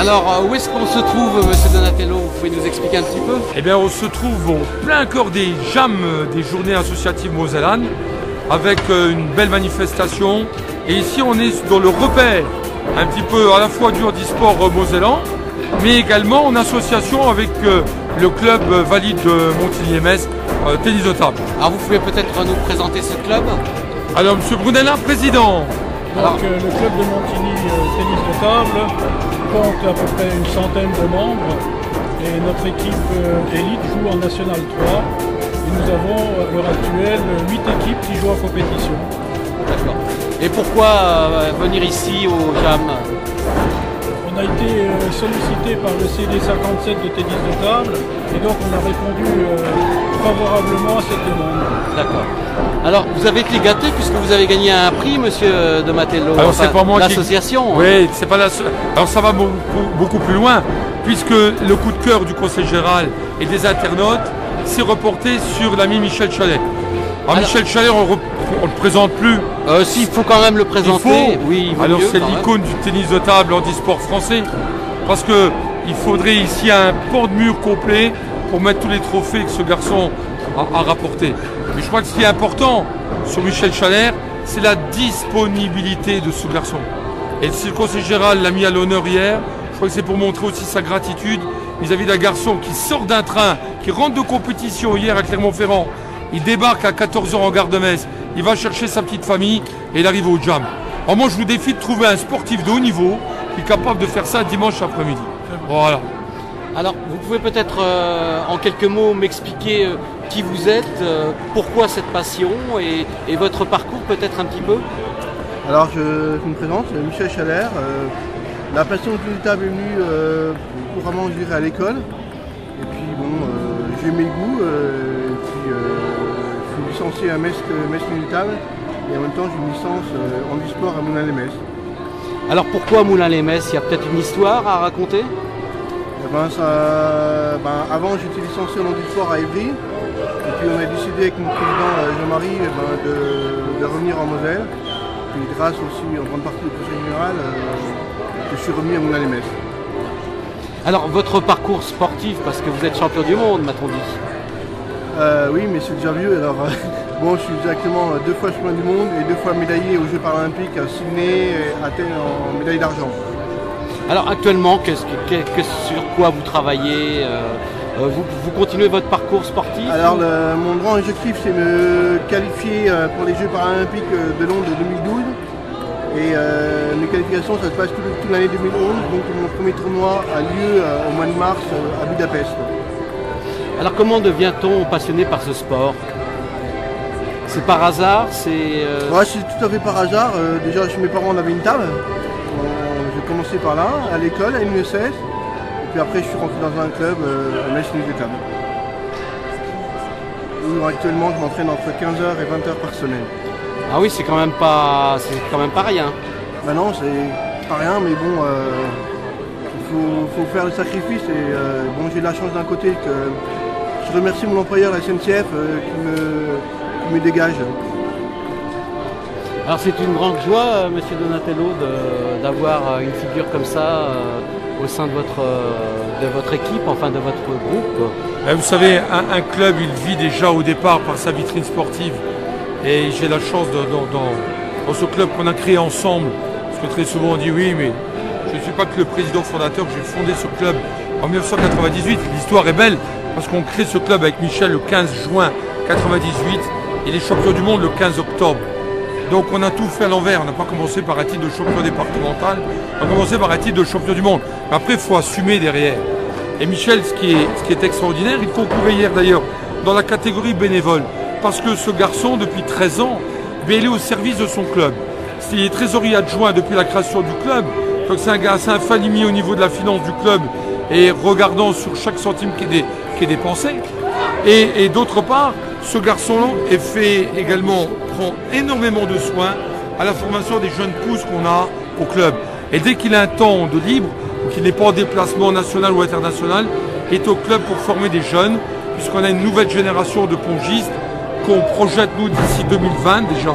Alors, où est-ce qu'on se trouve, monsieur Donatello? Vous pouvez nous expliquer un petit peu? Eh bien, on se trouve au plein cœur des jams des journées associatives mosellanes, avec une belle manifestation. Et ici, on est dans le repère, un petit peu à la fois du handisport mosellan, mais également en association avec le club valide de Montigny-Metz, tennis de table. Alors, vous pouvez peut-être nous présenter ce club? Alors, monsieur Brunellin, président. Donc, le club de Montigny tennis de table compte à peu près une centaine de membres et notre équipe élite joue en National 3 et nous avons à l'heure actuelle 8 équipes qui jouent en compétition. D'accord. Et pourquoi venir ici au JAM? On a été sollicité par le CD 57 de tennis de table et donc on a répondu favorablement à cette demande. D'accord. Alors, vous avez été gâté puisque vous avez gagné un prix, monsieur Donatello. Alors, c'est pas moi l'association. Oui, c'est pas la. Alors, ça va beaucoup plus loin, puisque le coup de cœur du Conseil général et des internautes s'est reporté sur l'ami Michel Chalet. Alors, Michel Chalet, on ne le présente plus. S'il faut quand même le présenter. Oui, alors, c'est l'icône du tennis de table handisport français, parce que il faudrait ici un pan de mur complet pour mettre tous les trophées que ce garçon a rapporté. Mais je crois que ce qui est important sur Michel Chalet, c'est la disponibilité de ce garçon. Et si le Conseil général l'a mis à l'honneur hier, je crois que c'est pour montrer aussi sa gratitude vis-à-vis d'un garçon qui sort d'un train, qui rentre de compétition hier à Clermont-Ferrand. Il débarque à 14 h en gare de Metz, il va chercher sa petite famille et il arrive au jam. Alors moi je vous défie de trouver un sportif de haut niveau qui est capable de faire ça dimanche après-midi. Voilà. Alors, vous pouvez peut-être en quelques mots m'expliquer qui vous êtes, pourquoi cette passion et votre parcours peut-être un petit peu? Alors, je me présente, Michel Chalet. La passion du tennis de table est venue couramment, je dirais, à l'école. Et puis, bon, j'ai mes goûts. Et puis, je suis licencié à Metz tennis de table. Et en même temps, j'ai une licence en e-sport à Moulins-les-Metz. Alors, pourquoi Moulins-les-Metz? Il y a peut-être une histoire à raconter? Avant j'étais licencié en handisport à Évry et puis on a décidé avec mon président Jean-Marie de revenir en Moselle. Puis grâce aussi en grande partie au Conseil général, je suis remis à Moulins-les-Metz. Alors votre parcours sportif, parce que vous êtes champion du monde, m'a-t-on dit? Oui, mais c'est déjà vieux. Alors bon, je suis directement 2 fois champion du monde et 2 fois médaillé aux Jeux paralympiques à Sydney et à Athènes en médaille d'argent. Alors actuellement, sur quoi vous travaillez? Vous continuez votre parcours sportif? Alors mon grand objectif c'est de me qualifier pour les Jeux paralympiques de Londres de 2012. Et mes qualifications ça se passe toute l'année 2011. Donc mon premier tournoi a lieu au mois de mars à Budapest. Alors comment devient-on passionné par ce sport? C'est par hasard? Ouais, c'est tout à fait par hasard. Déjà chez mes parents on avait une table. J'ai commencé par là, à l'école, à l'UNESS, et puis après je suis rentré dans un club à Metz tennis de table. Où actuellement je m'entraîne entre 15 h et 20 h par semaine. Ah oui, c'est quand même pas rien. Bah non, c'est pas rien, mais bon, il faut faire le sacrifice et bon, j'ai de la chance d'un côté que je remercie mon employeur, la SNCF, qui me dégage. Alors c'est une grande joie, monsieur Donatello, d'avoir une figure comme ça au sein de votre équipe, enfin de votre groupe. Vous savez, un club, il vit déjà au départ par sa vitrine sportive. Et j'ai la chance dans ce club qu'on a créé ensemble, parce que très souvent on dit oui, mais je ne suis pas que le président fondateur, j'ai fondé ce club en 1998. L'histoire est belle, parce qu'on crée ce club avec Michel le 15 juin 1998 et les champions du monde le 15 octobre. Donc on a tout fait à l'envers, on n'a pas commencé par un titre de champion départemental, on a commencé par un titre de champion du monde. Après, il faut assumer derrière. Et Michel, ce qui est extraordinaire, il concourait hier d'ailleurs dans la catégorie bénévole, parce que ce garçon, depuis 13 ans, il est au service de son club. Il est trésorier adjoint depuis la création du club, donc c'est un fanimi au niveau de la finance du club, et regardant sur chaque centime qui est dépensé. Et d'autre part, ce garçon prend énormément de soin à la formation des jeunes pousses qu'on a au club. Et dès qu'il a un temps de libre, qu'il n'est pas en déplacement national ou international, il est au club pour former des jeunes, puisqu'on a une nouvelle génération de pongistes qu'on projette nous d'ici 2020 déjà,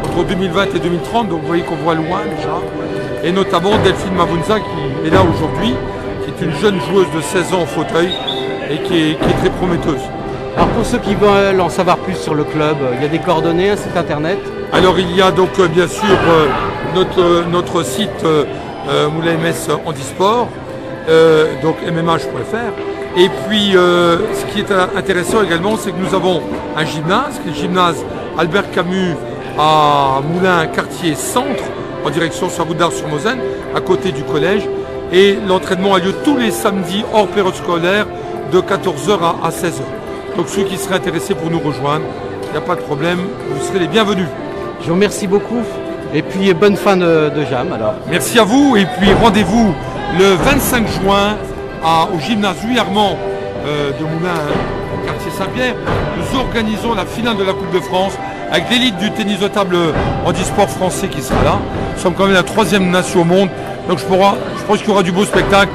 entre 2020 et 2030, donc vous voyez qu'on voit loin déjà. et notamment Delphine Mavunza qui est là aujourd'hui, qui est une jeune joueuse de 16 ans en fauteuil et qui est très prometteuse. Alors pour ceux qui veulent en savoir plus sur le club, il y a des coordonnées, un site internet? Alors il y a donc bien sûr notre site Moulin MS Handisport, donc mmh.fr. Et puis ce qui est intéressant également, c'est que nous avons un gymnase, qui est le gymnase Albert Camus à Moulins quartier centre, en direction sur la route d'Ars-sur-Moselle, à côté du collège. Et l'entraînement a lieu tous les samedis hors période scolaire de 14h à 16h. Donc ceux qui seraient intéressés pour nous rejoindre, il n'y a pas de problème, vous serez les bienvenus. Je vous remercie beaucoup et puis bonne fin de jam alors. Merci à vous et puis rendez-vous le 25 juin au gymnase Louis Armand de Moulins, au quartier Saint-Pierre. Nous organisons la finale de la Coupe de France avec l'élite du tennis de table handisport français qui sera là. Nous sommes quand même la 3e nation au monde, donc je pense qu'il y aura du beau spectacle.